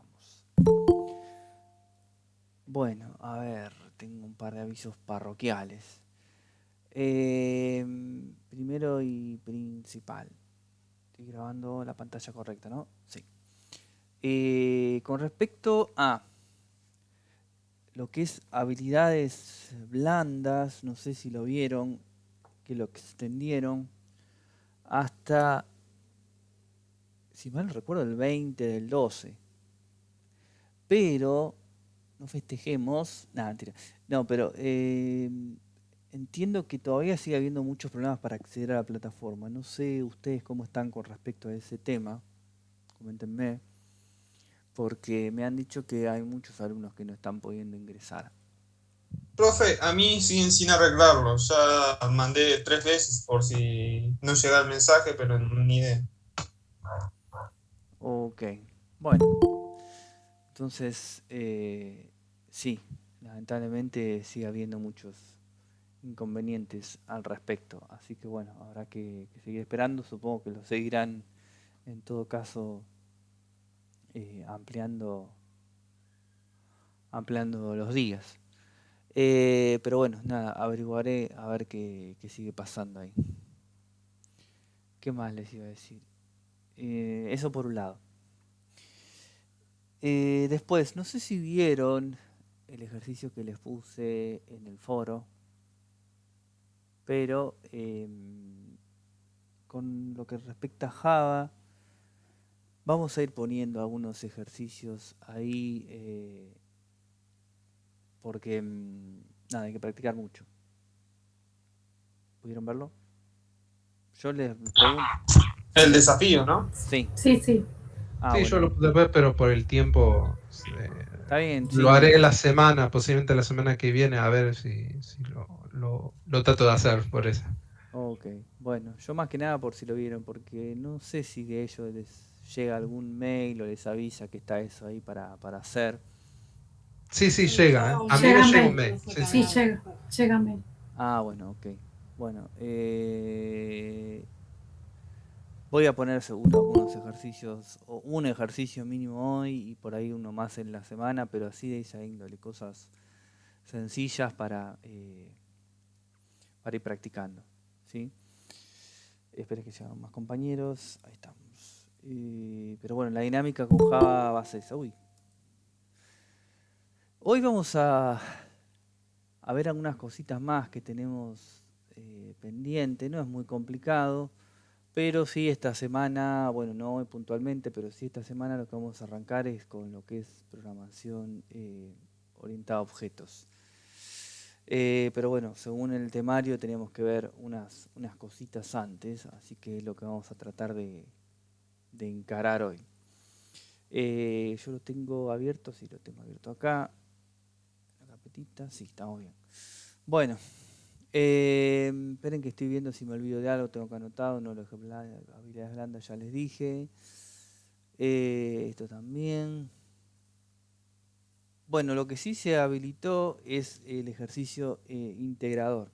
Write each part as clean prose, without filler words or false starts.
arrancamos. Bueno, a ver, tengo un par de avisos parroquiales. Primero y principal. Estoy grabando la pantalla correcta, ¿no? Sí. Con respecto a lo que es habilidades blandas, no sé si lo vieron, que lo extendieron hasta, si mal no recuerdo, el 20 del 12. Pero no festejemos. Nada, mentira. No, pero entiendo que todavía sigue habiendo muchos problemas para acceder a la plataforma. No sé ustedes cómo están con respecto a ese tema. Coméntenme. Porque me han dicho que hay muchos alumnos que no están pudiendo ingresar. Profe, a mí siguen sin arreglarlo. Ya mandé 3 veces por si no llega el mensaje, pero ni idea. Ok. Bueno, entonces sí, lamentablemente sigue habiendo muchos inconvenientes al respecto. Así que bueno, habrá que seguir esperando. Supongo que lo seguirán en todo caso ampliando los días. Pero bueno, nada, averiguaré a ver qué sigue pasando ahí. ¿Qué más les iba a decir? Eso por un lado. Después, no sé si vieron el ejercicio que les puse en el foro, pero con lo que respecta a Java, vamos a ir poniendo algunos ejercicios ahí porque nada, hay que practicar mucho. ¿Pudieron verlo? Yo les pregunto. El Sí, desafío, ¿no? sí. Sí, sí. Ah, Sí, yo bueno. lo pude ver, pero por el tiempo Está bien, lo sí. haré la semana, posiblemente la semana que viene, a ver si lo trato de hacer por eso. Ok, bueno, yo más que nada por si lo vieron, porque no sé si de ellos les llega algún mail o les avisa que está eso ahí para hacer. Sí, sí, Eh, llega, ¿eh? A mí me Llega llega un mail. mail. Sí, Sí, sí. llega mail. bueno, ok. Bueno, voy a poner seguro algunos ejercicios, o un ejercicio mínimo hoy y por ahí uno más en la semana, pero así de esa índole, cosas sencillas para ir practicando, ¿sí? Espero que lleguen más compañeros. Ahí estamos. Pero bueno, la dinámica con Java va a ser esa. Uy. Hoy vamos a ver algunas cositas más que tenemos pendiente. No es muy complicado, pero sí esta semana, bueno, no hoy puntualmente, pero sí esta semana lo que vamos a arrancar es con lo que es programación orientada a objetos. Pero bueno, según el temario teníamos que ver unas cositas antes, así que es lo que vamos a tratar de encarar hoy. Yo lo tengo abierto, sí, lo tengo abierto acá. La carpetita, sí, estamos bien. Bueno, esperen que estoy viendo si me olvido de algo, tengo que anotado, no lo dejé habilidades blandas, ya les dije. Esto también. Bueno, lo que sí se habilitó es el ejercicio integrador.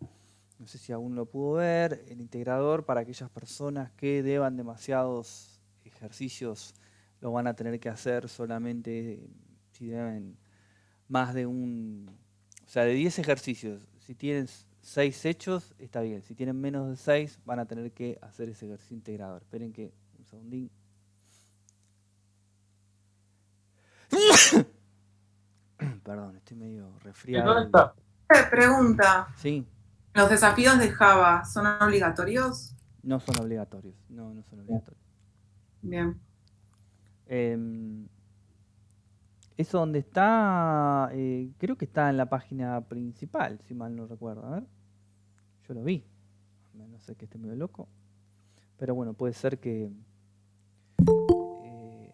No sé si aún lo pudo ver. El integrador para aquellas personas que deban demasiados ejercicios lo van a tener que hacer solamente si deben más de o sea, de 10 ejercicios. Si tienen 6 hechos, está bien. Si tienen menos de 6, van a tener que hacer ese ejercicio integrador. Esperen que un segundín. Perdón, estoy medio ¿Y dónde resfriado. está? Pregunta, Sí, ¿los desafíos de Java son obligatorios? no son obligatorios. No, no son obligatorios. Bien. Em, Eso donde está, creo que está en la página principal, si mal no recuerdo. A ver, yo lo vi. A no ser que esté medio loco. Pero bueno, puede ser que... eh,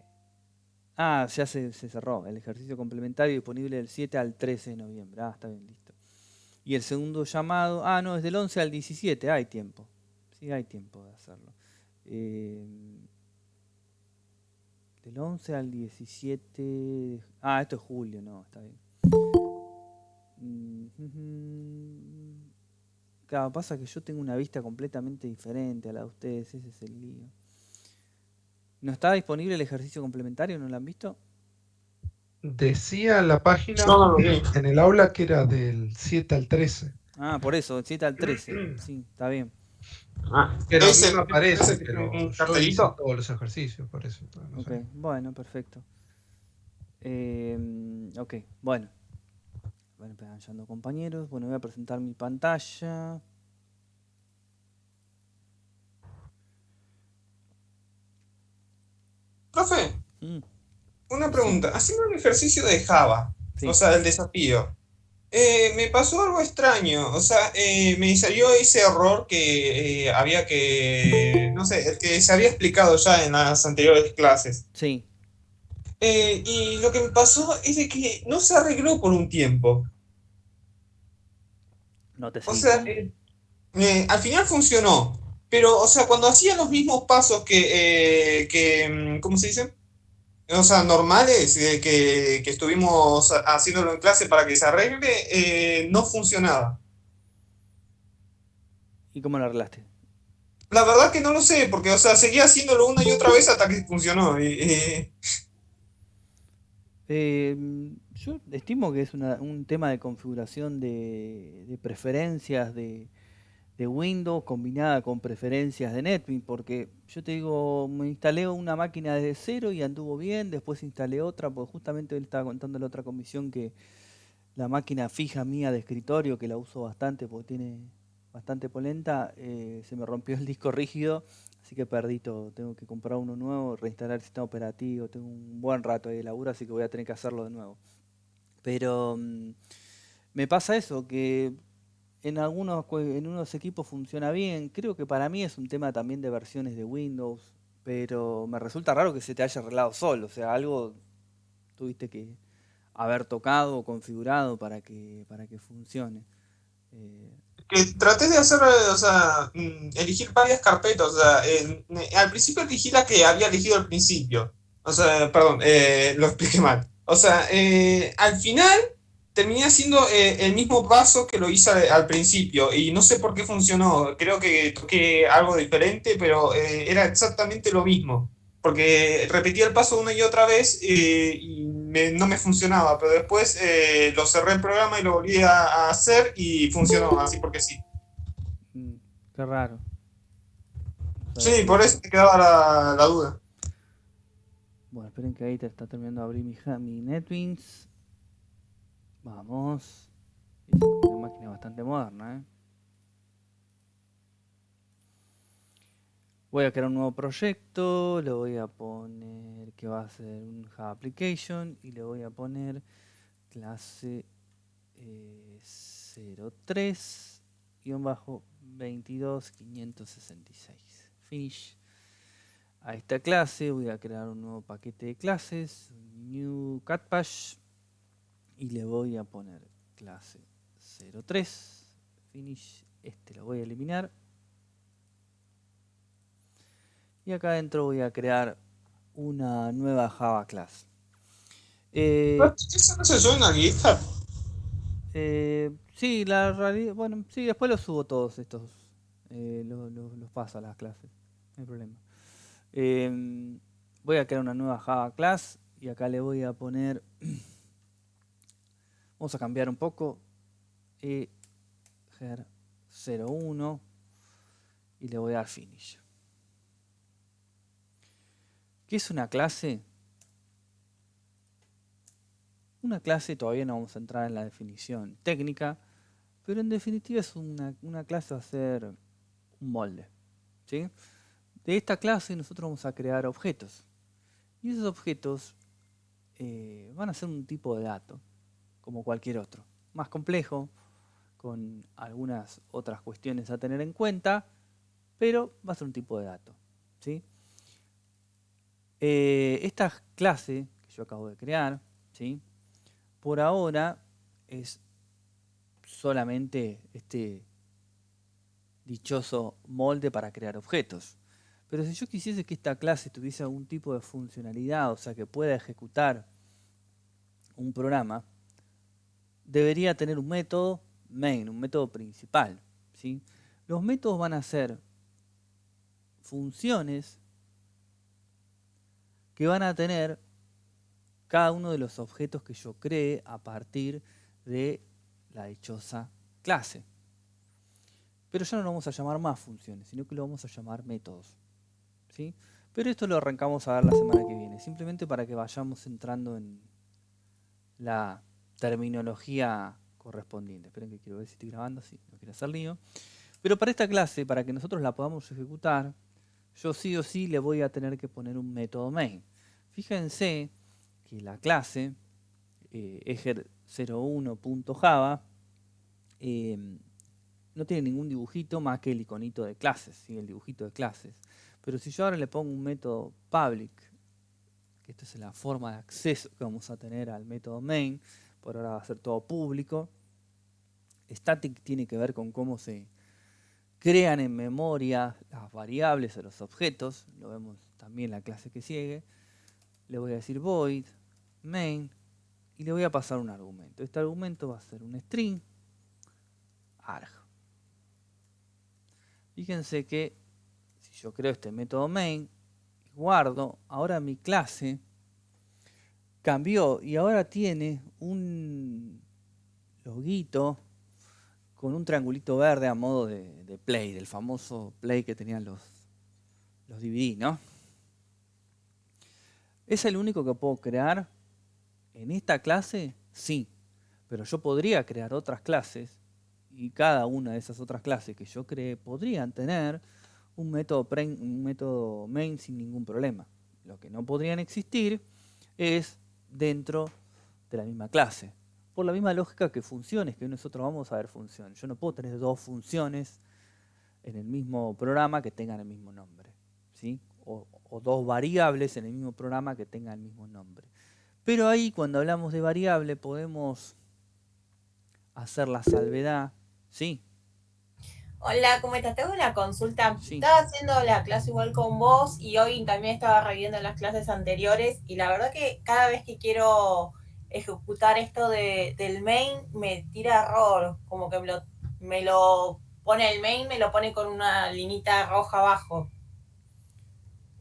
ya se cerró. El ejercicio complementario disponible del 7 al 13 de noviembre. Ah, está bien, listo. Y el segundo llamado... no, es del 11 al 17. Hay tiempo. Sí, hay tiempo de hacerlo. Eh, del 11 al 17... esto es julio, no, está bien. Claro, pasa que yo tengo una vista completamente diferente a la de ustedes, ese es el lío. ¿No está disponible el ejercicio complementario? ¿No lo han visto? Decía la página Yo no lo vi. en el aula que era del 7 al 13. Ah, por eso, 7 al 13. Sí, está bien. Ah, Pero a mí me ese aparece, que tiene pero un yo hice cartelito. todos los ejercicios, por eso. No Ok, sé. bueno, perfecto. Ok, bueno. Bueno, ando compañeros. Bueno, voy a presentar mi pantalla. Profe, Mm, una decime. pregunta. Haciendo un ejercicio de Java, o Sí, sea, el desafío, me pasó algo extraño. O sea, me salió ese error que había que, no sé, el que se había explicado ya en las anteriores clases. sí, Y lo que me pasó es de que no se arregló por un tiempo. no te O seguí sea, con. al final funcionó. Pero, o sea, cuando hacía los mismos pasos ¿cómo se dice? O sea, normales, que estuvimos haciéndolo en clase para que se arregle, no funcionaba. ¿Y cómo lo arreglaste? La verdad que no lo sé, porque, o sea, seguía haciéndolo una y otra vez hasta que funcionó. Yo estimo que es un tema de configuración de preferencias de Windows combinada con preferencias de NetBeans, porque yo te digo, me instalé una máquina desde cero y anduvo bien, después instalé otra, porque justamente él estaba contando en la otra comisión que la máquina fija mía de escritorio, que la uso bastante porque tiene bastante polenta, se me rompió el disco rígido, así que perdí todo. Tengo que comprar uno nuevo, reinstalar el sistema operativo, tengo un buen rato ahí de laburo, así que voy a tener que hacerlo de nuevo. Pero me pasa eso, que en unos equipos funciona bien. Creo que para mí es un tema también de versiones de Windows, pero me resulta raro que se te haya arreglado solo. O sea, algo tuviste que haber tocado o configurado para que funcione. Eh, Que traté de hacer, o sea, elegir varias carpetas. O sea, al principio elegí la que había elegido al principio. O sea, perdón, lo expliqué mal. O sea, al final terminé haciendo el mismo paso que lo hice al principio y no sé por qué funcionó. Creo que toqué algo diferente, pero era exactamente lo mismo. Porque repetía el paso una y otra vez y no me funcionaba, pero después lo cerré el programa y lo volví a hacer y funcionó así porque sí. mm, qué raro. No sabía Sí, qué por pasó. eso me quedaba la duda. Bueno, esperen que ahí te está terminando de abrir mi NetBeans. Vamos. Es una máquina bastante moderna, ¿eh? Voy a crear un nuevo proyecto, le voy a poner que va a ser un Java Application y le voy a poner clase 03-22566. Finish. A esta clase voy a crear un nuevo paquete de clases, new catpash, y le voy a poner clase 03. Finish. Este lo voy a eliminar. Y acá adentro voy a crear una nueva Java class. Eh, ¿Eso no se suena a GitHub? sí, la realidad, bueno, sí, después los subo todos estos, los paso a las clases, no hay problema. Voy a crear una nueva Java class y acá le voy a poner, vamos a cambiar un poco, eger01 y le voy a dar finish. ¿Qué es una clase? Una clase todavía no vamos a entrar en la definición técnica, pero en definitiva es una clase va a ser un molde. ¿Sí? De esta clase nosotros vamos a crear objetos. Y esos objetos van a ser un tipo de dato, como cualquier otro. Más complejo, con algunas otras cuestiones a tener en cuenta, pero va a ser un tipo de dato. ¿Sí? Esta clase que yo acabo de crear, ¿sí? Por ahora es solamente este dichoso molde para crear objetos. Pero si yo quisiese que esta clase tuviese algún tipo de funcionalidad, o sea, que pueda ejecutar un programa, debería tener un método main, un método principal. ¿Sí? Los métodos van a ser funciones que van a tener cada uno de los objetos que yo cree a partir de la dichosa clase. Pero ya no lo vamos a llamar más funciones, sino que lo vamos a llamar métodos, ¿sí? Pero esto lo arrancamos a ver la semana que viene, simplemente para que vayamos entrando en la terminología correspondiente. Esperen que quiero ver si estoy grabando, sí, no quiero hacer lío. Pero para esta clase, para que nosotros la podamos ejecutar, yo sí o sí le voy a tener que poner un método main. Fíjense que la clase ejer01.java no tiene ningún dibujito más que el iconito de clases, ¿sí? El dibujito de clases. Pero si yo ahora le pongo un método public, que esta es la forma de acceso que vamos a tener al método main, por ahora va a ser todo público. Static tiene que ver con cómo se crean en memoria las variables o los objetos, lo vemos también en la clase que sigue. Le voy a decir void main y le voy a pasar un argumento. Este argumento va a ser un string arg. Fíjense que si yo creo este método main y guardo, ahora mi clase cambió y ahora tiene un loguito con un triangulito verde a modo de play, del famoso play que tenían los DVD, ¿no? ¿Es el único que puedo crear en esta clase? Sí, pero yo podría crear otras clases y cada una de esas otras clases que yo creé podrían tener un método main sin ningún problema. Lo que no podrían existir es dentro de la misma clase. Por la misma lógica que funciones, que nosotros vamos a ver funciones. Yo no puedo tener dos funciones en el mismo programa que tengan el mismo nombre, ¿sí? O dos variables en el mismo programa que tengan el mismo nombre. Pero ahí cuando hablamos de variable podemos hacer la salvedad, ¿sí? Hola, ¿cómo estás? Tengo una consulta. Sí. Estaba haciendo la clase igual con vos y hoy también estaba reviendo las clases anteriores y la verdad que cada vez que quiero ejecutar esto del main me tira error, como que me lo pone el main, me lo pone con una linita roja abajo.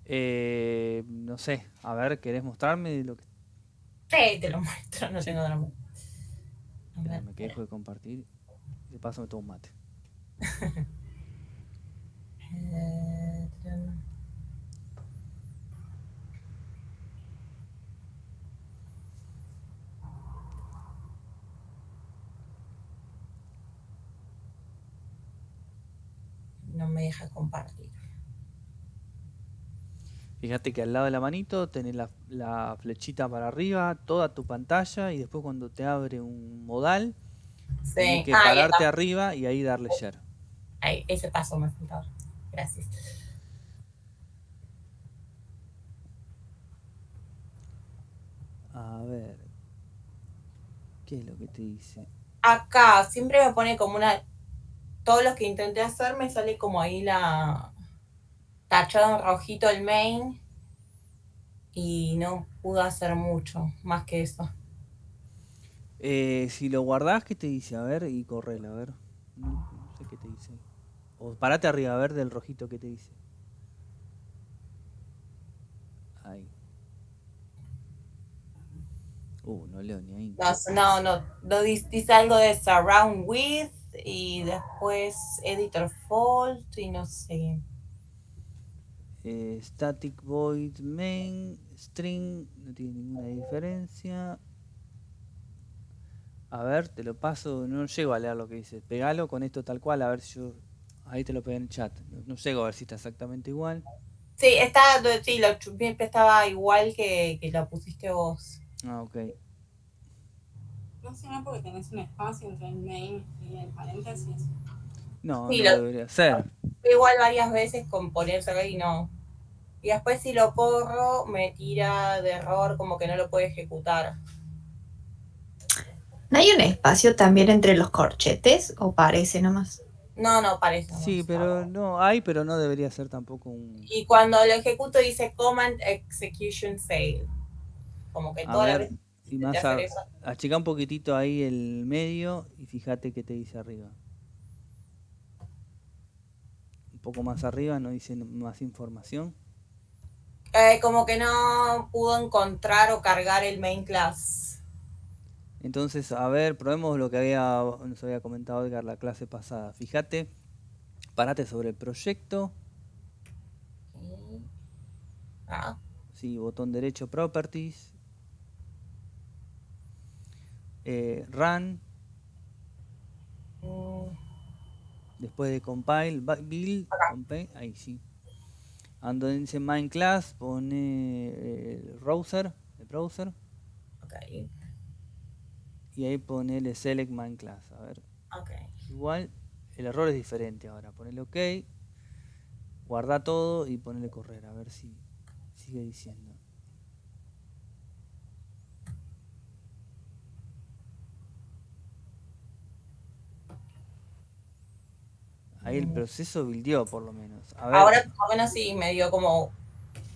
No sé, a ver, ¿querés mostrarme lo que... Sí, te lo muestro, no tengo drama. Espérame, que dejo de compartir. De paso me tomo un mate. No me deja compartir. Fíjate que al lado de la manito tenés la flechita para arriba, toda tu pantalla, y después cuando te abre un modal, tenés Sí, que ya pararte está. arriba y ahí darle share. Ahí, ese paso me faltaba. Gracias. A ver, ¿qué es lo que te dice? Acá siempre me pone como una... Todos los que intenté hacer me sale como ahí la... tachado en rojito el main y no pude hacer mucho más que eso. Si lo guardás, ¿qué te dice? A ver, y correla, a ver. No sé qué te dice. O parate arriba, a ver del rojito que te dice. Ahí. No leo ni ahí. No dice algo de surround with y después editor fault y no sé. Static void main string, no tiene ninguna diferencia. A ver, te lo paso, no llego a leer lo que dice. Pegalo con esto tal cual, a ver si yo... Ahí te lo pegué en el chat. No llego a ver si está exactamente igual. Sí, lo chupé, estaba igual que lo pusiste vos. Ah, ok. No sé, no, porque tenés un espacio entre el main y el paréntesis. No, Sí, no debería ser. Igual varias veces con ponerse acá y no. Y después si lo corro me tira de error como que no lo puede ejecutar. ¿No hay un espacio también entre los corchetes o parece nomás? No, parece. Sí, pero no hay, pero no debería ser tampoco un... Y cuando lo ejecuto dice Command Execution Fail. Como que A toda la ver, vez y intenté más hacer eso. achica un poquitito ahí el medio y fíjate qué te dice arriba. Un poco más arriba, no dice más información. Como que no pudo encontrar o cargar el main class. Entonces, a ver, probemos lo que nos había comentado Edgar la clase pasada. Fíjate, parate sobre el proyecto. Ah, Sí, botón derecho, Properties. Run. mm, Después de Compile, Build, Compile, ahí sí. Ando en ese main class, pone el browser. ok, Y ahí ponele Select Main Class. A ver, ok. igual el error es diferente ahora. Ponele OK, guarda todo y ponele correr. A ver si sigue diciendo. Ahí el proceso buildió por lo menos. A ver, Ahora por lo menos sí me dio como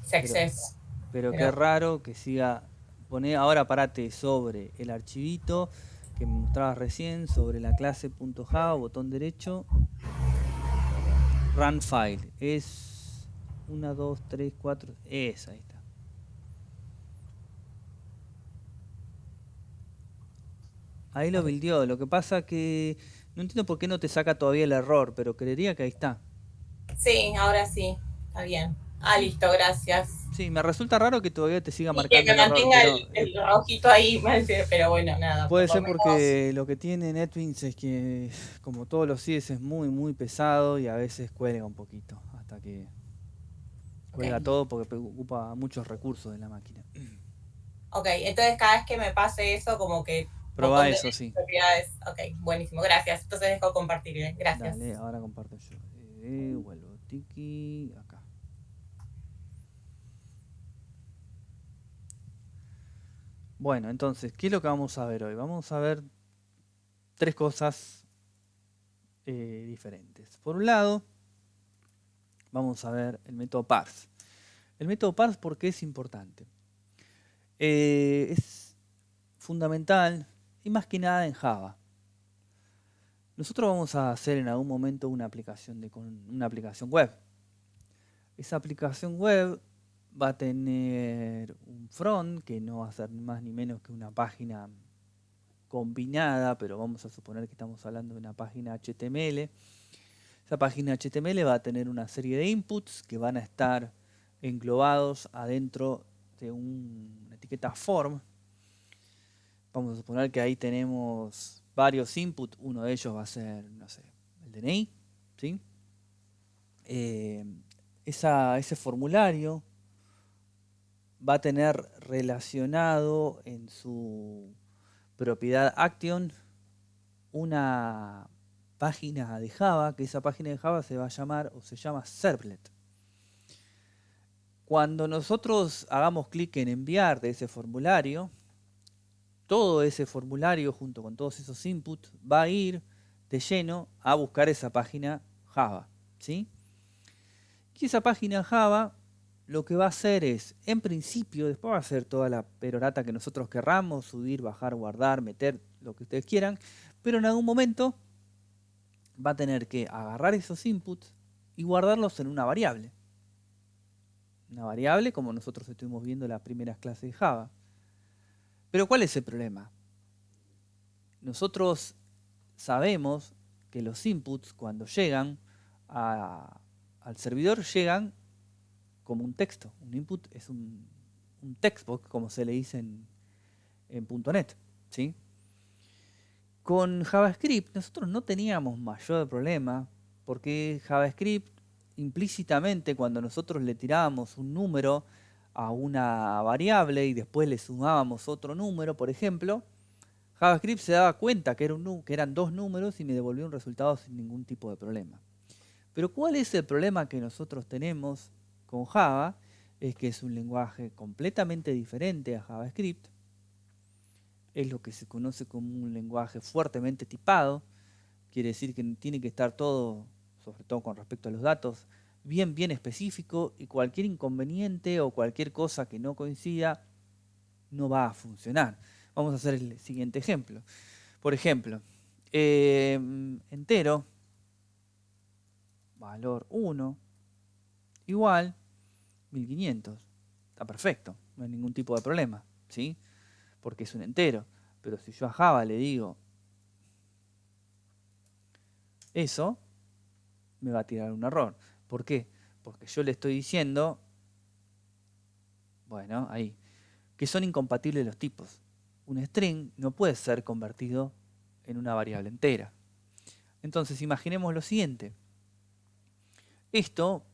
success. pero qué Pero- raro que siga. Ahora parate sobre el archivito que me mostrabas recién, sobre la clase .java, botón derecho, Run File. Es 1, 2, 3, 4. Esa, ahí está. Ahí lo buildió. Lo que pasa que no entiendo por qué no te saca todavía el error, pero creería que ahí está. Sí, ahora sí, está bien. Ah, listo, gracias. Sí, me resulta raro que todavía te siga Y que marcando me el error, mantenga pero el rojito ahí, pero bueno, nada, por puede lo ser menos. porque lo que tiene NetBeans es que, como todos los CIEs, es muy, muy pesado y a veces cuelga un poquito, hasta que cuelga Ok. todo porque ocupa muchos recursos de la máquina. Ok, entonces cada vez que me pase eso, como que Probá botón de eso, sí. propiedades. Ok, buenísimo, gracias. Entonces dejo compartir, gracias. Dale, ahora comparto yo. Vuelvo, tiki, acá. Bueno, entonces, ¿qué es lo que vamos a ver hoy? Vamos a ver tres cosas diferentes. Por un lado, vamos a ver el método parse. El método parse, ¿por qué es importante? Es fundamental y más que nada en Java. Nosotros vamos a hacer en algún momento una aplicación web. Esa aplicación web va a tener un front que no va a ser ni más ni menos que una página combinada, pero vamos a suponer que estamos hablando de una página HTML. Esa página HTML va a tener una serie de inputs que van a estar englobados adentro de una etiqueta form. Vamos a suponer que ahí tenemos varios inputs. Uno de ellos va a ser, no sé, el DNI, ¿sí? Ese formulario va a tener relacionado en su propiedad action una página de Java, que esa página de Java se va a llamar o se llama servlet. Cuando nosotros hagamos clic en enviar de ese formulario, todo ese formulario junto con todos esos inputs va a ir de lleno a buscar esa página Java, ¿sí? Y esa página Java lo que va a hacer es, en principio, después va a hacer toda la perorata que nosotros querramos, subir, bajar, guardar, meter, lo que ustedes quieran, pero en algún momento va a tener que agarrar esos inputs y guardarlos en una variable. Una variable como nosotros estuvimos viendo en las primeras clases de Java. Pero ¿cuál es el problema? Nosotros sabemos que los inputs cuando llegan al servidor llegan como un texto. Un input es un textbox, como se le dice en .NET, ¿sí? Con JavaScript nosotros no teníamos mayor problema porque JavaScript implícitamente cuando nosotros le tirábamos un número a una variable y después le sumábamos otro número, por ejemplo, JavaScript se daba cuenta que eran dos números y me devolvió un resultado sin ningún tipo de problema. Pero ¿cuál es el problema que nosotros tenemos con Java? Es que es un lenguaje completamente diferente a JavaScript. Es lo que se conoce como un lenguaje fuertemente tipado. Quiere decir que tiene que estar todo, sobre todo con respecto a los datos, bien específico y cualquier inconveniente o cualquier cosa que no coincida no va a funcionar. Vamos a hacer el siguiente ejemplo. Por ejemplo, entero, valor 1, igual 1500. está perfecto, no hay ningún tipo de problema, ¿sí? Porque es un entero. Pero si yo a Java le digo eso, me va a tirar un error. ¿Por qué? Porque yo le estoy diciendo, bueno, ahí, que son incompatibles los tipos. Un string no puede ser convertido en una variable entera. Entonces, imaginemos lo siguiente. Esto,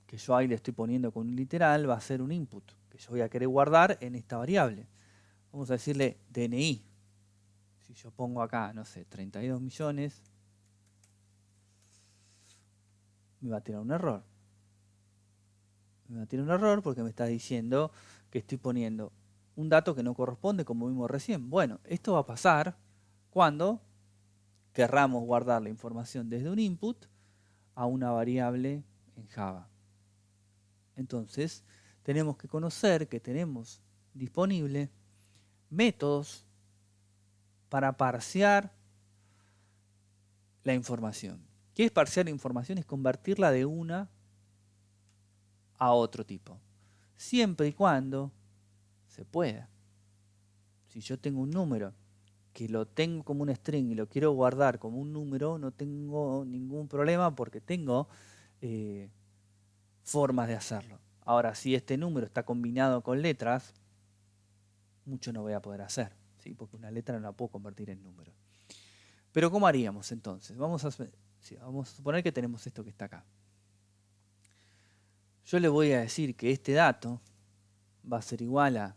que yo ahí le estoy poniendo con un literal, va a ser un input, que yo voy a querer guardar en esta variable. Vamos a decirle DNI. Si yo pongo acá, no sé, 32 millones, me va a tirar un error. Me va a tirar un error porque me está diciendo que estoy poniendo un dato que no corresponde, como vimos recién. Bueno, esto va a pasar cuando querramos guardar la información desde un input a una variable en Java. Entonces, tenemos que conocer que tenemos disponible métodos para parsear la información. ¿Qué es parsear la información? Es convertirla de una a otro tipo. Siempre y cuando se pueda. Si yo tengo un número que lo tengo como un string y lo quiero guardar como un número, no tengo ningún problema porque tengo formas de hacerlo. Ahora, si este número está combinado con letras, mucho no voy a poder hacer, ¿sí? Porque una letra no la puedo convertir en número. Pero ¿cómo haríamos entonces? Vamos a suponer que tenemos esto que está acá. Yo le voy a decir que este dato va a ser igual a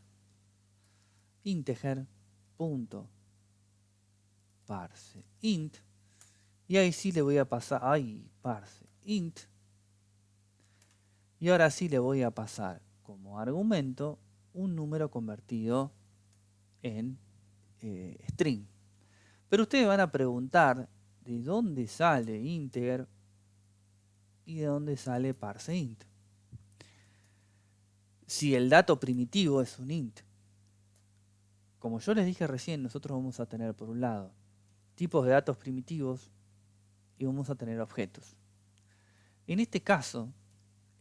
integer.parseInt, y ahí sí le voy a pasar, parseInt, y ahora sí le voy a pasar como argumento un número convertido en string. Pero ustedes van a preguntar de dónde sale integer y de dónde sale parseInt. Si el dato primitivo es un int. Como yo les dije recién, nosotros vamos a tener por un lado tipos de datos primitivos y vamos a tener objetos. En este caso,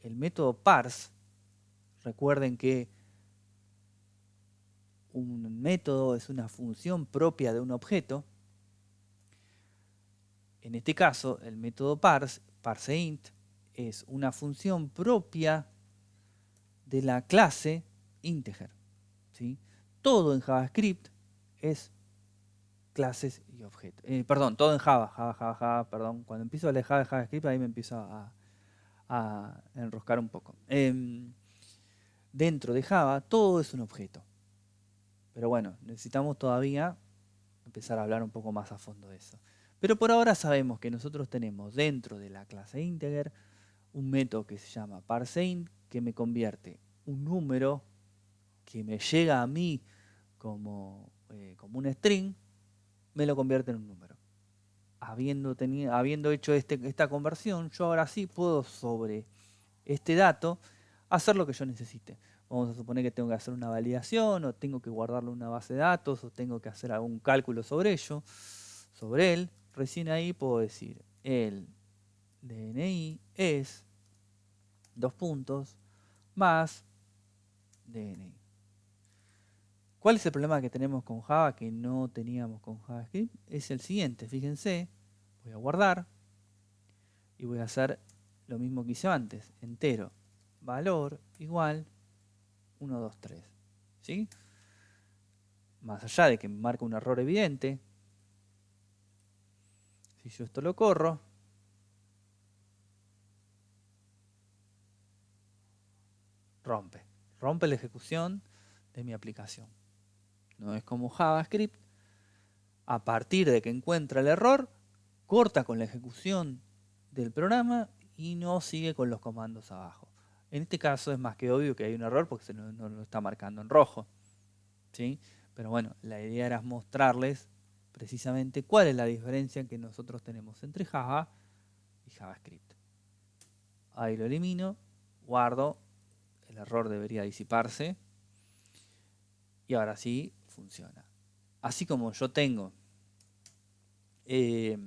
el método parse, recuerden que un método es una función propia de un objeto. En este caso, el método parseInt, es una función propia de la clase integer, ¿sí? Todo en JavaScript es clases y objetos. Todo en Java, perdón. Cuando empiezo a alejar de JavaScript, ahí me empiezo a enroscar un poco. Dentro de Java, todo es un objeto. Pero bueno, necesitamos todavía empezar a hablar un poco más a fondo de eso. Pero por ahora sabemos que nosotros tenemos dentro de la clase integer un método que se llama parseInt, que me convierte un número que me llega a mí como un string, me lo convierte en un número. Habiendo hecho esta conversión, yo ahora sí puedo sobre este dato hacer lo que yo necesite. Vamos a suponer que tengo que hacer una validación, o tengo que guardarlo en una base de datos, o tengo que hacer algún cálculo sobre él. Recién ahí puedo decir, el DNI es más DNI. ¿Cuál es el problema que tenemos con Java que no teníamos con JavaScript? Es el siguiente, fíjense, voy a guardar y voy a hacer lo mismo que hice antes, entero, valor igual 1, 2, 3, ¿sí? Más allá de que me marca un error evidente, si yo esto lo corro, rompe la ejecución de mi aplicación. No es como JavaScript, a partir de que encuentra el error, corta con la ejecución del programa y no sigue con los comandos abajo. En este caso es más que obvio que hay un error porque no lo está marcando en rojo, ¿sí? Pero bueno, la idea era mostrarles precisamente cuál es la diferencia que nosotros tenemos entre Java y JavaScript. Ahí lo elimino, guardo, el error debería disiparse y ahora sí funciona. Así como yo tengo este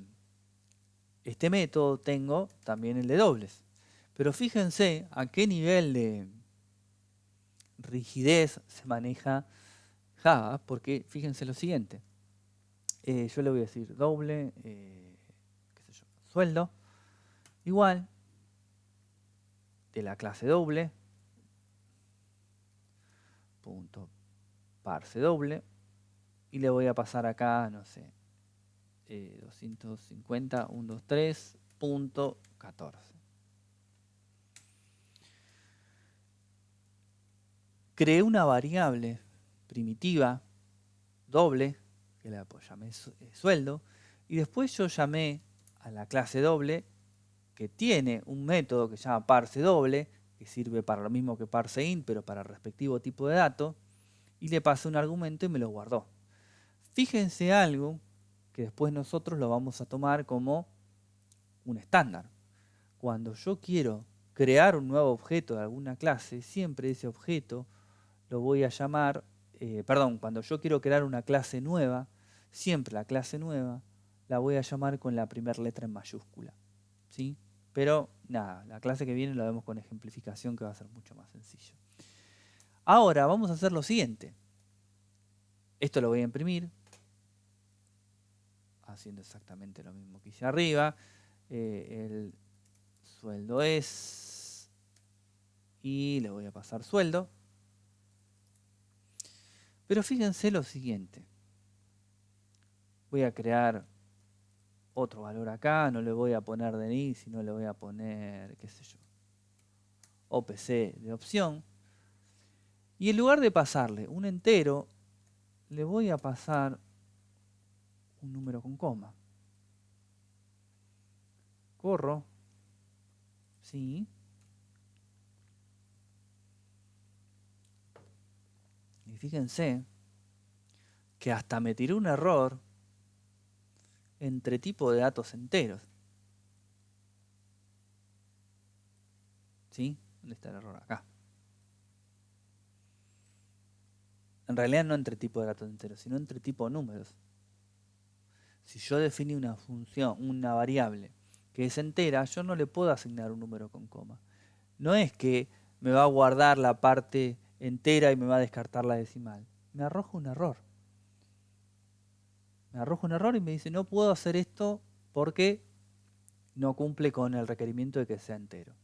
método, tengo también el de dobles. Pero fíjense a qué nivel rigidez se maneja Java, porque fíjense lo siguiente. Yo le voy a decir doble, qué sé yo, sueldo, igual de la clase doble, punto parse doble, y le voy a pasar acá, no sé, 250, 123, punto 14. Creé una variable primitiva doble, que la llamé sueldo, y después yo llamé a la clase doble, que tiene un método que se llama parse doble, que sirve para lo mismo que parseInt, pero para el respectivo tipo de dato, y le pasé un argumento y me lo guardó. Fíjense algo que después nosotros lo vamos a tomar como un estándar. Cuando yo quiero crear un nuevo objeto de alguna clase, siempre ese objeto lo voy a llamar, cuando yo quiero crear una clase nueva, siempre la clase nueva la voy a llamar con la primera letra en mayúscula, ¿sí? Pero nada, la clase que viene la vemos con ejemplificación, que va a ser mucho más sencillo. Ahora vamos a hacer lo siguiente. Esto lo voy a imprimir, haciendo exactamente lo mismo que hice arriba. El sueldo es, y le voy a pasar sueldo. Pero fíjense lo siguiente. Voy a crear otro valor acá, no le voy a poner DNI, sino le voy a poner, qué sé yo, OPC de opción. Y en lugar de pasarle un entero, le voy a pasar un número con coma. Corro. Sí. Y fíjense que hasta me tiró un error entre tipo de datos enteros. ¿Sí? ¿Dónde está el error? Acá. En realidad no entre tipo de datos enteros, sino entre tipo de números. Si yo definí una función, una variable que es entera, yo no le puedo asignar un número con coma. No es que me va a guardar la parte entera y me va a descartar la decimal. Me arroja un error. Me arroja un error y me dice, no puedo hacer esto porque no cumple con el requerimiento de que sea entero.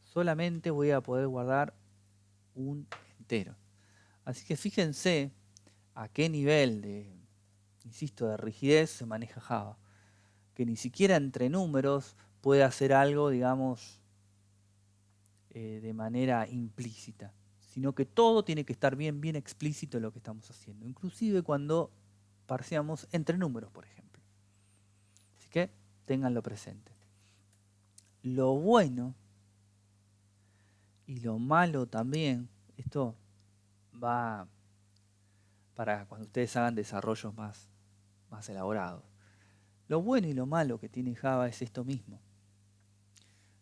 Solamente voy a poder guardar un entero. Así que fíjense a qué nivel de, insisto, de rigidez se maneja Java. Que ni siquiera entre números puede hacer algo, digamos, de manera implícita, sino que todo tiene que estar bien explícito en lo que estamos haciendo, inclusive cuando parseamos entre números, por ejemplo. Así que ténganlo presente. Lo bueno y lo malo también, esto va para cuando ustedes hagan desarrollos más elaborados. Lo bueno y lo malo que tiene Java es esto mismo.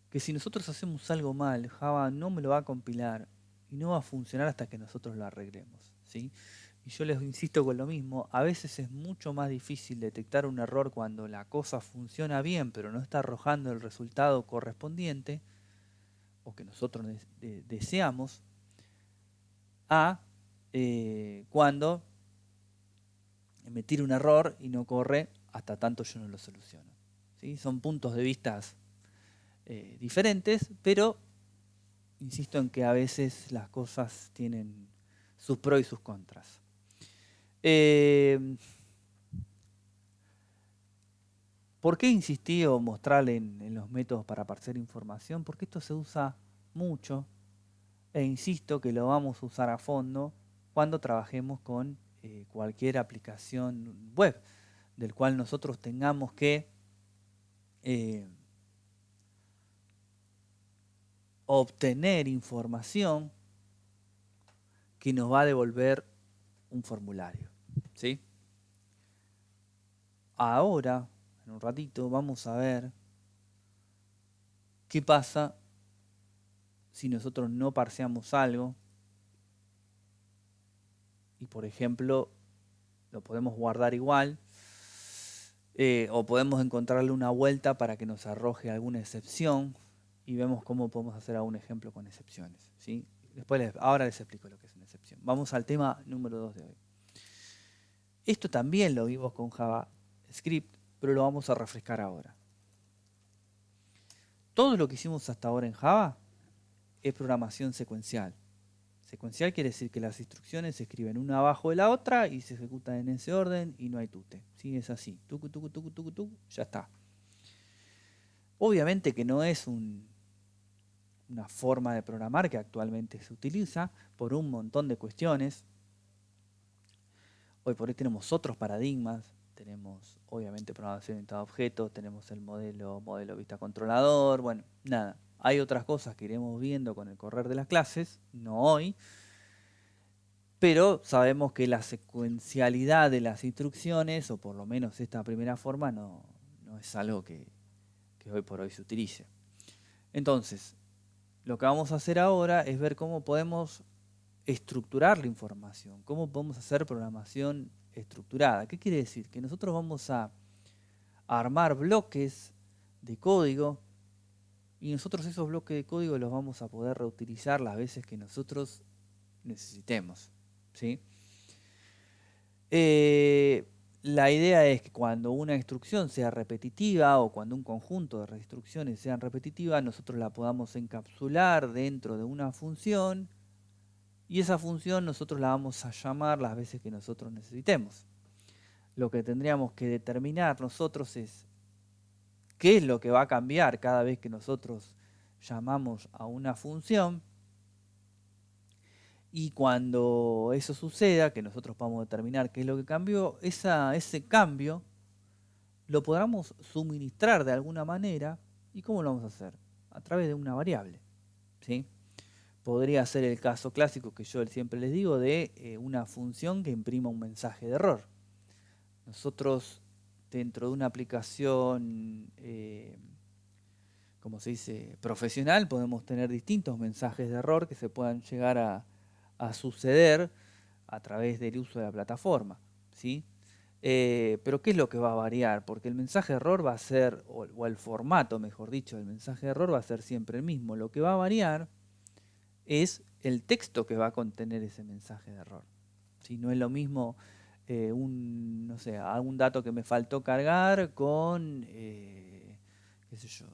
Que si nosotros hacemos algo mal, Java no me lo va a compilar y no va a funcionar hasta que nosotros lo arreglemos, ¿sí? Y yo les insisto con lo mismo, a veces es mucho más difícil detectar un error cuando la cosa funciona bien, pero no está arrojando el resultado correspondiente o que nosotros deseamos, a cuando me tira un error y no corre hasta tanto yo no lo soluciono, ¿sí? Son puntos de vista diferentes, pero insisto en que a veces las cosas tienen sus pros y sus contras. ¿Por qué insistí o mostrarle en los métodos para parser información? Porque esto se usa mucho e insisto que lo vamos a usar a fondo cuando trabajemos con cualquier aplicación web del cual nosotros tengamos que obtener información que nos va a devolver un formulario, ¿sí? Ahora, en un ratito, vamos a ver qué pasa si nosotros no parseamos algo y, por ejemplo, lo podemos guardar igual o podemos encontrarle una vuelta para que nos arroje alguna excepción y vemos cómo podemos hacer algún ejemplo con excepciones, ¿sí? Ahora les explico lo que es una excepción. Vamos al tema número 2 de hoy. Esto también lo vimos con JavaScript, pero lo vamos a refrescar ahora. Todo lo que hicimos hasta ahora en Java es programación secuencial. Secuencial quiere decir que las instrucciones se escriben una abajo de la otra y se ejecutan en ese orden y no hay tute. ¿Sí? Es así. Tucu, tucu, tucu, tucu, tucu, ya está. Obviamente que no es una forma de programar que actualmente se utiliza por un montón de cuestiones. Hoy por hoy tenemos otros paradigmas. Tenemos obviamente programación orientada a objetos, tenemos el modelo vista controlador. Bueno, nada. Hay otras cosas que iremos viendo con el correr de las clases, no hoy. Pero sabemos que la secuencialidad de las instrucciones, o por lo menos esta primera forma, no es algo que hoy por hoy se utilice. Entonces, lo que vamos a hacer ahora es ver cómo podemos estructurar la información, cómo podemos hacer programación estructurada. ¿Qué quiere decir? Que nosotros vamos a armar bloques de código y nosotros esos bloques de código los vamos a poder reutilizar las veces que nosotros necesitemos. ¿Sí? La idea es que cuando una instrucción sea repetitiva o cuando un conjunto de instrucciones sean repetitivas, nosotros la podamos encapsular dentro de una función y esa función nosotros la vamos a llamar las veces que nosotros necesitemos. Lo que tendríamos que determinar nosotros es qué es lo que va a cambiar cada vez que nosotros llamamos a una función. Y cuando eso suceda, que nosotros podamos determinar qué es lo que cambió, ese cambio lo podamos suministrar de alguna manera. ¿Y cómo lo vamos a hacer? A través de una variable. ¿Sí? Podría ser el caso clásico que yo siempre les digo de una función que imprima un mensaje de error. Nosotros dentro de una aplicación, como se dice, profesional, podemos tener distintos mensajes de error que se puedan llegar a suceder a través del uso de la plataforma, ¿sí? Pero ¿qué es lo que va a variar? Porque el mensaje de error va a ser, o el formato, mejor dicho, del mensaje de error va a ser siempre el mismo. Lo que va a variar es el texto que va a contener ese mensaje de error. ¿Sí? No es lo mismo no sé, algún dato que me faltó cargar con, qué sé yo,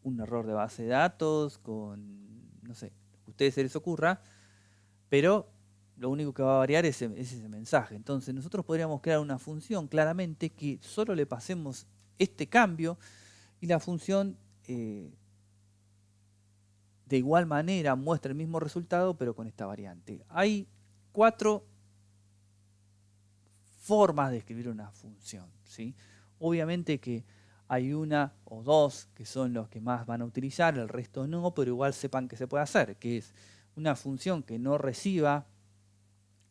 un error de base de datos, con, no sé, a ustedes se les ocurra, pero lo único que va a variar es ese mensaje. Entonces nosotros podríamos crear una función claramente que solo le pasemos este cambio y la función de igual manera muestra el mismo resultado pero con esta variante. Hay 4 formas de escribir una función, ¿sí? Obviamente que hay una o dos que son los que más van a utilizar, el resto no, pero igual sepan que se puede hacer, que es una función que no reciba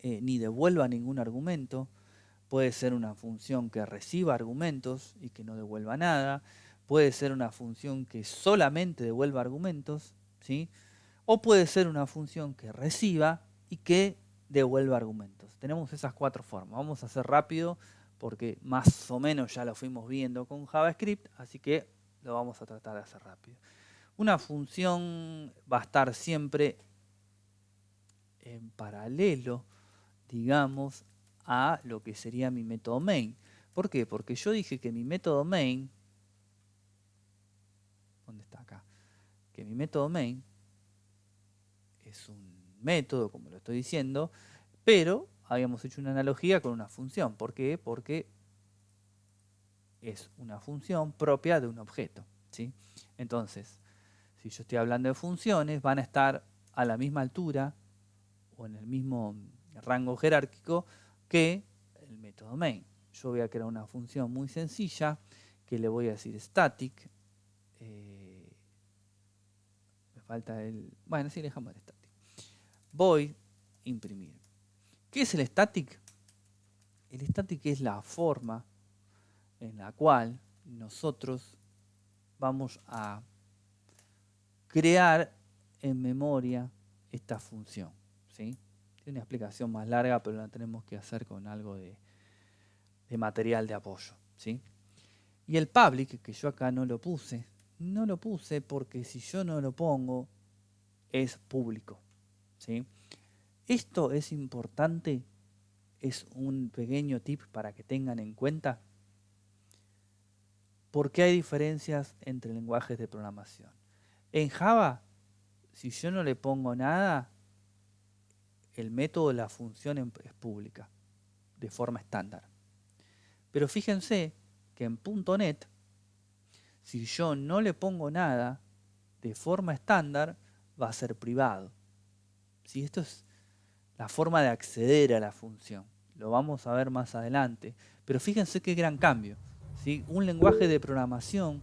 ni devuelva ningún argumento. Puede ser una función que reciba argumentos y que no devuelva nada. Puede ser una función que solamente devuelva argumentos, ¿sí? O puede ser una función que reciba y que devuelva argumentos. Tenemos esas 4 formas. Vamos a hacer rápido porque más o menos ya lo fuimos viendo con JavaScript, así que lo vamos a tratar de hacer rápido. Una función va a estar siempre en paralelo, digamos, a lo que sería mi método main. ¿Por qué? Porque yo dije que mi método main, ¿dónde está acá? Que mi método main es un método, como lo estoy diciendo, pero habíamos hecho una analogía con una función. ¿Por qué? Porque es una función propia de un objeto, ¿sí? Entonces, si yo estoy hablando de funciones, van a estar a la misma altura o en el mismo rango jerárquico que el método main. Yo voy a crear una función muy sencilla que le voy a decir static. Me falta el... Bueno, sí, dejamos el static. Voy a imprimir. ¿Qué es el static? El static es la forma en la cual nosotros vamos a crear en memoria esta función, ¿sí? Tiene una explicación más larga, pero la tenemos que hacer con algo de material de apoyo, ¿sí? Y el public, que yo acá no lo puse porque si yo no lo pongo, es público, ¿sí? Esto es importante, es un pequeño tip para que tengan en cuenta, porque hay diferencias entre lenguajes de programación. En Java, si yo no le pongo nada, el método de la función es pública, de forma estándar. Pero fíjense que en .NET, si yo no le pongo nada, de forma estándar, va a ser privado. ¿Sí? Esto es la forma de acceder a la función. Lo vamos a ver más adelante. Pero fíjense qué gran cambio, ¿sí? Un lenguaje de programación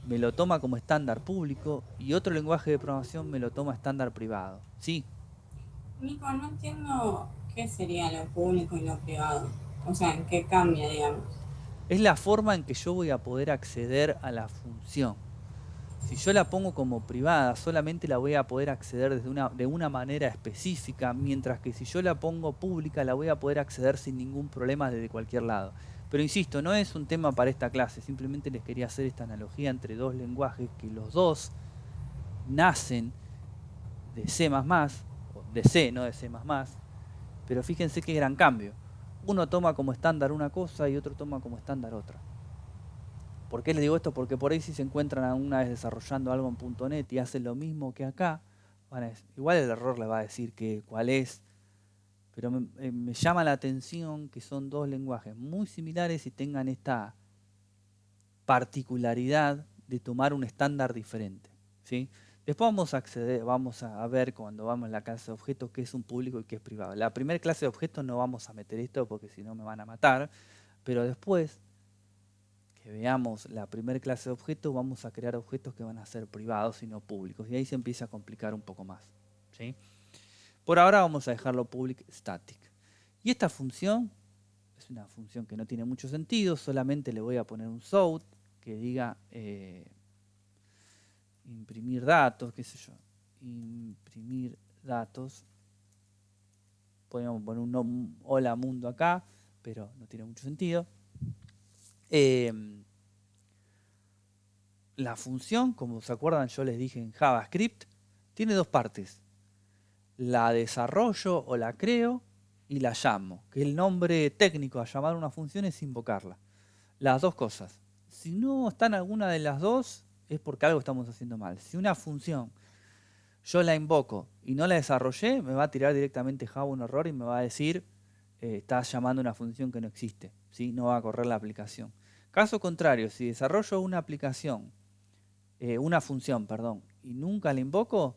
me lo toma como estándar público y otro lenguaje de programación me lo toma estándar privado. ¿Sí? Nico, no entiendo qué sería lo público y lo privado. O sea, ¿en qué cambia, digamos? Es la forma en que yo voy a poder acceder a la función. Si yo la pongo como privada, solamente la voy a poder acceder de una manera específica, mientras que si yo la pongo pública, la voy a poder acceder sin ningún problema desde cualquier lado. Pero insisto, no es un tema para esta clase, simplemente les quería hacer esta analogía entre dos lenguajes que los dos nacen de C++, o de C, no de C++, pero fíjense qué gran cambio. Uno toma como estándar una cosa y otro toma como estándar otra. ¿Por qué les digo esto? Porque por ahí si se encuentran a una vez desarrollando algo en .NET y hacen lo mismo que acá, igual el error le va a decir cuál es, pero me llama la atención que son dos lenguajes muy similares y tengan esta particularidad de tomar un estándar diferente, ¿sí? Después vamos a ver cuando vamos a la clase de objetos qué es un público y qué es privado. La primera clase de objetos no vamos a meter esto porque si no me van a matar, pero después que veamos la primera clase de objetos, vamos a crear objetos que van a ser privados y no públicos. Y ahí se empieza a complicar un poco más, ¿sí? Por ahora vamos a dejarlo public static. Y esta función es una función que no tiene mucho sentido, solamente le voy a poner un south que diga imprimir datos, qué sé yo, imprimir datos. Podríamos poner un hola mundo acá, pero no tiene mucho sentido. La función, como se acuerdan, yo les dije en JavaScript, tiene dos partes. La desarrollo o la creo y la llamo, que el nombre técnico a llamar una función es invocarla. Las dos cosas. Si no está en alguna de las dos, es porque algo estamos haciendo mal. Si una función yo la invoco y no la desarrollé, me va a tirar directamente Java un error y me va a decir estás llamando una función que no existe, ¿sí? No va a correr la aplicación. Caso contrario, si desarrollo una aplicación, una función, perdón, y nunca la invoco,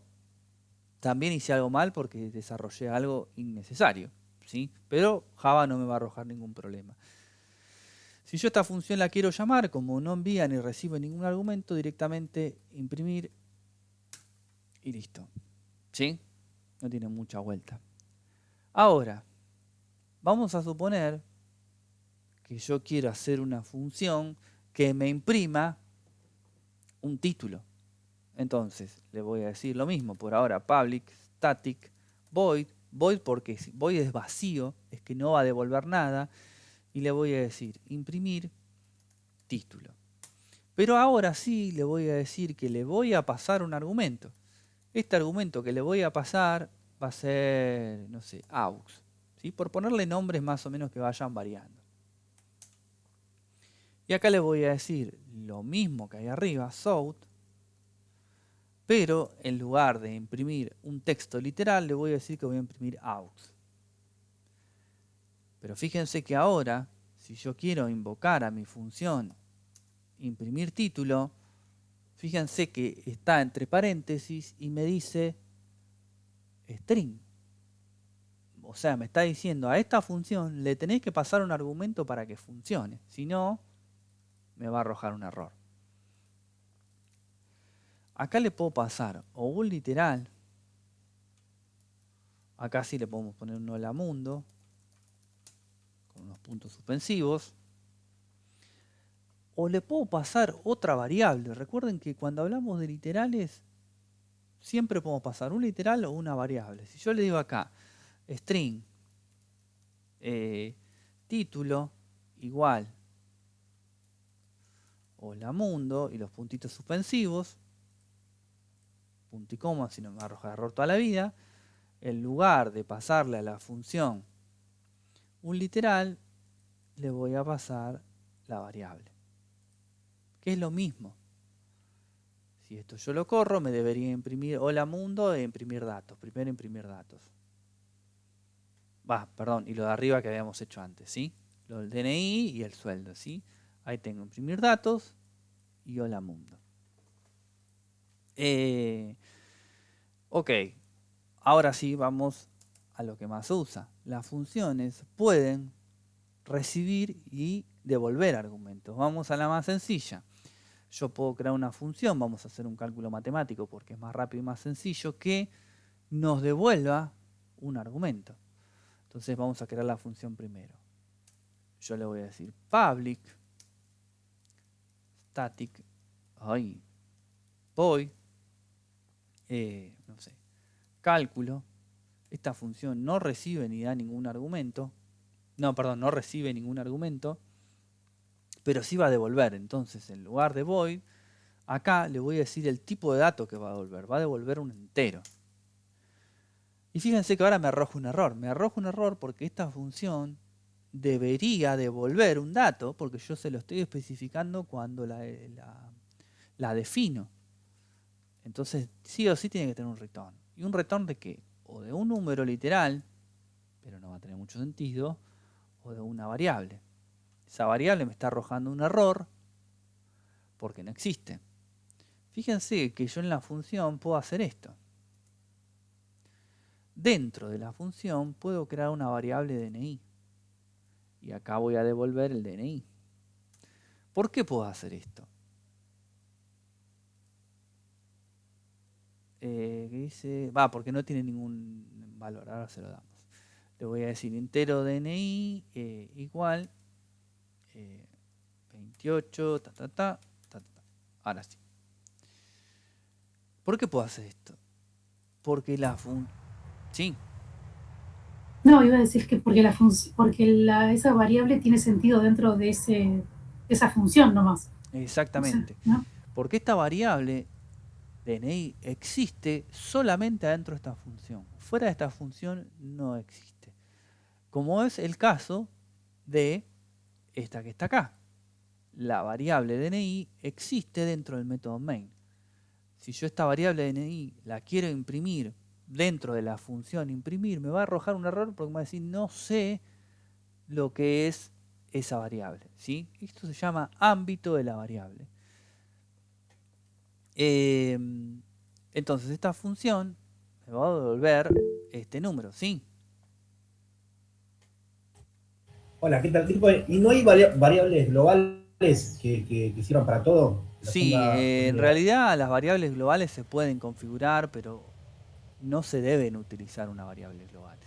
también hice algo mal porque desarrollé algo innecesario, ¿sí? Pero Java no me va a arrojar ningún problema. Si yo esta función la quiero llamar, como no envía ni recibe ningún argumento, directamente imprimir y listo, ¿sí? No tiene mucha vuelta. Ahora, vamos a suponer que yo quiero hacer una función que me imprima un título. Entonces, le voy a decir lo mismo. Por ahora, public, static, void. Void porque void es vacío, es que no va a devolver nada. Y le voy a decir imprimir título. Pero ahora sí le voy a decir que le voy a pasar un argumento. Este argumento que le voy a pasar va a ser, no sé, aux, ¿sí? Por ponerle nombres más o menos que vayan variando. Y acá le voy a decir lo mismo que ahí arriba, south, pero en lugar de imprimir un texto literal, le voy a decir que voy a imprimir aux. Pero fíjense que ahora, si yo quiero invocar a mi función imprimir título, fíjense que está entre paréntesis y me dice string. O sea, me está diciendo a esta función le tenéis que pasar un argumento para que funcione. Si no, me va a arrojar un error. Acá le puedo pasar o un literal. Acá sí le podemos poner un hola mundo con unos puntos suspensivos. O le puedo pasar otra variable. Recuerden que cuando hablamos de literales, siempre podemos pasar un literal o una variable. Si yo le digo acá, string, título, igual, hola mundo, y los puntitos suspensivos, punto y coma, sino me va a arrojar error toda la vida. En lugar de pasarle a la función un literal, le voy a pasar la variable, que es lo mismo. Si esto yo lo corro, me debería imprimir hola mundo e imprimir datos. Primero imprimir datos. Perdón, y lo de arriba que habíamos hecho antes, ¿sí? Lo del DNI y el sueldo, ¿sí? Ahí tengo imprimir datos y hola mundo. Ok, ahora sí vamos a lo que más se usa. Las funciones pueden recibir y devolver argumentos. Vamos a la más sencilla. Yo puedo crear una función, vamos a hacer un cálculo matemático porque es más rápido y más sencillo, que nos devuelva un argumento. Entonces vamos a crear la función primero. Yo le voy a decir public static void no sé, cálculo. Esta función no recibe ni da ningún argumento. No recibe ningún argumento, pero sí va a devolver. Entonces, en lugar de void, acá le voy a decir el tipo de dato que va a devolver. Va a devolver un entero. Y fíjense que ahora me arroja un error. Me arroja un error porque esta función debería devolver un dato, porque yo se lo estoy especificando cuando la defino. Entonces, sí o sí tiene que tener un return. ¿Y un return de qué? O de un número literal, pero no va a tener mucho sentido, o de una variable. Esa variable me está arrojando un error porque no existe. Fíjense que yo en la función puedo hacer esto. Dentro de la función puedo crear una variable DNI. Y acá voy a devolver el DNI. ¿Por qué puedo hacer esto? ¿Qué dice? Porque no tiene ningún valor. Ahora se lo damos. Le voy a decir entero DNI igual 28, Ahora sí. ¿Por qué puedo hacer esto? Porque la función... Sí. No, iba a decir que porque esa variable tiene sentido dentro de esa función nomás. Exactamente. O sea, ¿no? Porque esta variable DNI existe solamente adentro de esta función. Fuera de esta función no existe. Como es el caso de esta que está acá. La variable DNI existe dentro del método main. Si yo esta variable DNI la quiero imprimir dentro de la función imprimir, me va a arrojar un error porque me va a decir no sé lo que es esa variable, ¿sí? Esto se llama ámbito de la variable. Entonces esta función me va a devolver este número, ¿sí? Hola, ¿qué tal? ¿Y no hay variables globales que sirvan para todo? Sí, en realidad las variables globales se pueden configurar, pero no se deben utilizar una variable global.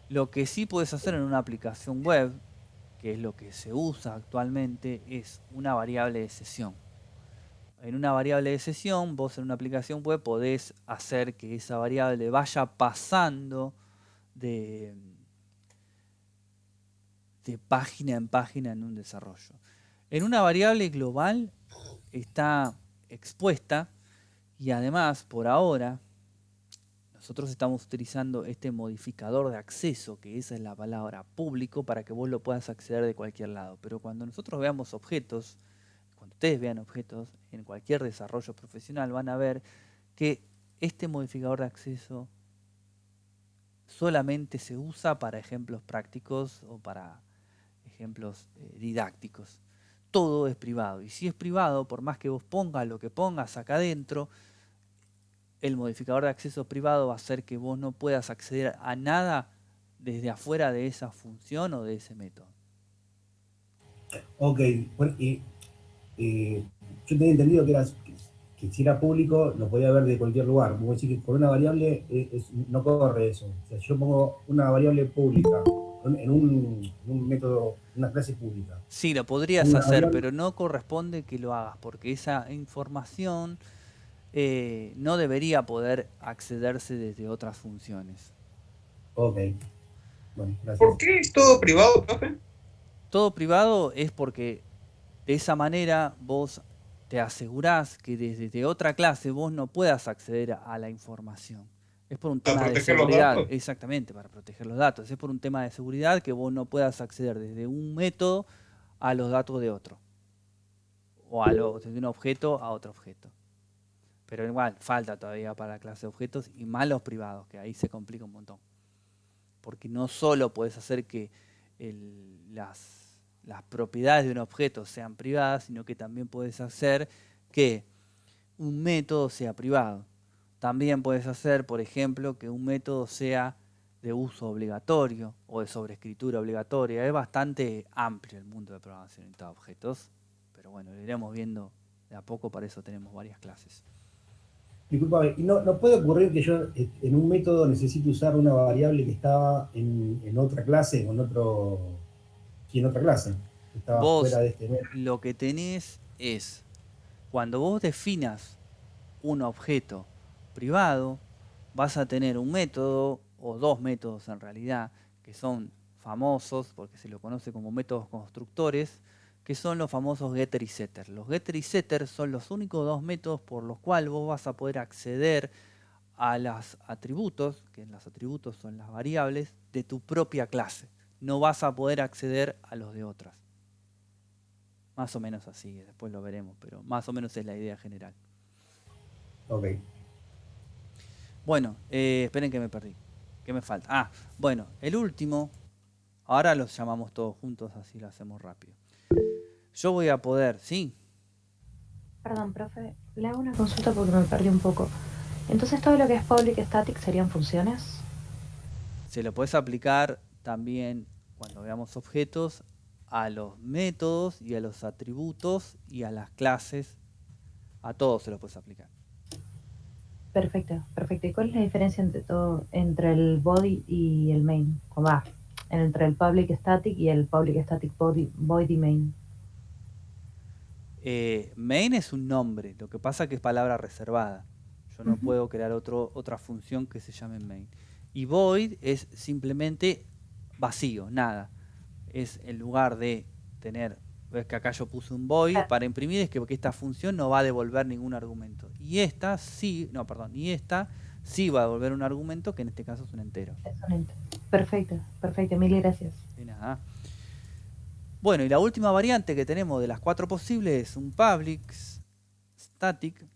Lo que sí puedes hacer en una aplicación web, que es lo que se usa actualmente, es una variable de sesión. En una variable de sesión, vos en una aplicación web podés hacer que esa variable vaya pasando de página en página en un desarrollo. En una variable global está expuesta y además, por ahora, nosotros estamos utilizando este modificador de acceso, que esa es la palabra público, para que vos lo puedas acceder de cualquier lado. Pero cuando nosotros veamos objetos, cuando ustedes vean objetos en cualquier desarrollo profesional, van a ver que este modificador de acceso solamente se usa para ejemplos prácticos o para ejemplos didácticos. Todo es privado. Y si es privado, por más que vos pongas lo que pongas acá adentro, el modificador de acceso privado va a hacer que vos no puedas acceder a nada desde afuera de esa función o de ese método. Ok, bueno, yo tenía entendido que si era público lo podía ver de cualquier lugar. Como decir que con una variable no corre eso. O sea, yo pongo una variable pública en un método, una clase pública. Sí, lo podrías hacer, pero no corresponde que lo hagas, porque esa información no debería poder accederse desde otras funciones. Ok. Bueno, gracias. ¿Por qué es todo privado, profe? Todo privado es porque de esa manera vos te asegurás que desde otra clase vos no puedas acceder a la información. Es por un ¿Para tema de proteger los seguridad, datos? exactamente, para proteger los datos. Es por un tema de seguridad que vos no puedas acceder desde un método a los datos de otro. O desde un objeto a otro objeto. Pero igual, falta todavía para la clase de objetos y más los privados, que ahí se complica un montón. Porque no solo puedes hacer que las propiedades de un objeto sean privadas, sino que también puedes hacer que un método sea privado. También puedes hacer, por ejemplo, que un método sea de uso obligatorio o de sobreescritura obligatoria. Es bastante amplio el mundo de programación orientada a objetos, pero bueno, lo iremos viendo de a poco, para eso tenemos varias clases. Disculpame, ¿y no puede ocurrir que yo en un método necesite usar una variable que estaba en otra clase, en otra clase, que estaba fuera Vos de este método? lo que tenés es, cuando vos definas un objeto privado, vas a tener un método o dos métodos en realidad que son famosos porque se lo conoce como métodos constructores, que son los famosos getter y setter. Los getter y setter son los únicos dos métodos por los cuales vos vas a poder acceder a los atributos, que los atributos son las variables de tu propia clase. No vas a poder acceder a los de otras. Más o menos así, después lo veremos, pero más o menos es la idea general. Ok. Bueno, esperen que me perdí. ¿Qué me falta? Ah, bueno, el último, ahora los llamamos todos juntos, así lo hacemos rápido. Yo voy a poder, ¿sí? Perdón, profe, le hago una consulta porque me perdí un poco. Entonces, todo lo que es public static serían funciones. Se lo puedes aplicar también, cuando veamos objetos, a los métodos y a los atributos y a las clases. A todos se lo puedes aplicar. Perfecto, perfecto. ¿Y cuál es la diferencia entre el body y el main? Entre el public static y el public static void y main. Main es un nombre, lo que pasa que es palabra reservada. Yo no puedo crear otra función que se llame main. Y void es simplemente vacío, nada. Es en lugar de tener, ves que acá yo puse un void para imprimir, es que esta función no va a devolver ningún argumento. Y esta sí va a devolver un argumento que en este caso es un entero. Excelente. Perfecto, perfecto. Mil gracias. De nada. Bueno, y la última variante que tenemos de las 4 posibles es un public static.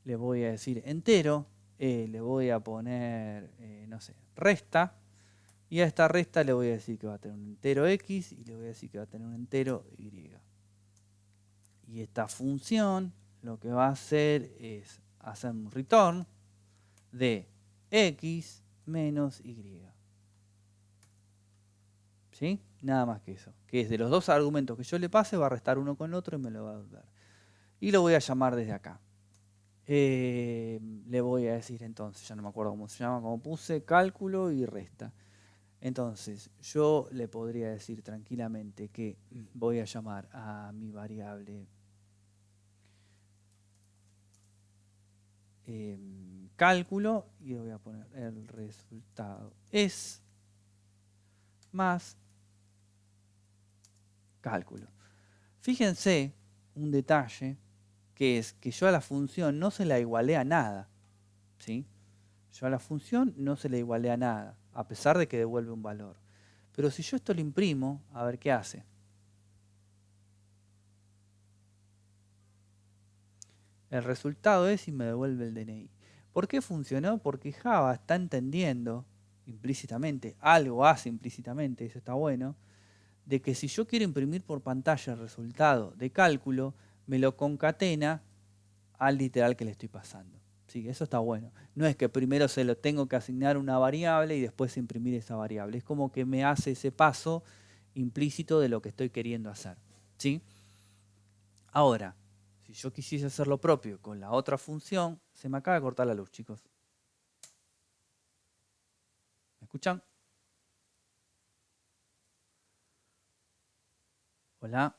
Le voy a decir entero, le voy a poner, no sé, resta. Y a esta resta le voy a decir que va a tener un entero x y le voy a decir que va a tener un entero y. Y esta función lo que va a hacer es hacer un return de x menos y. ¿Sí? Nada más que eso. Que es de los dos argumentos que yo le pase, va a restar uno con el otro y me lo va a devolver. Y lo voy a llamar desde acá. Le voy a decir entonces, ya no me acuerdo cómo se llama, como puse, cálculo y resta. Entonces, yo le podría decir tranquilamente que voy a llamar a mi variable cálculo y le voy a poner el resultado es más cálculo. Fíjense un detalle que es que yo a la función no se la igualé a nada, ¿sí? Yo a la función no se le igualé a nada, a pesar de que devuelve un valor. Pero si yo esto lo imprimo, a ver qué hace. El resultado es y me devuelve el DNI. ¿Por qué funcionó? Porque Java está entendiendo implícitamente, algo hace implícitamente, eso está bueno, de que si yo quiero imprimir por pantalla el resultado de cálculo, me lo concatena al literal que le estoy pasando. Sí, eso está bueno. No es que primero se lo tengo que asignar una variable y después imprimir esa variable. Es como que me hace ese paso implícito de lo que estoy queriendo hacer. ¿Sí? Ahora, si yo quisiese hacer lo propio con la otra función, se me acaba de cortar la luz, chicos. ¿Me escuchan? Hola.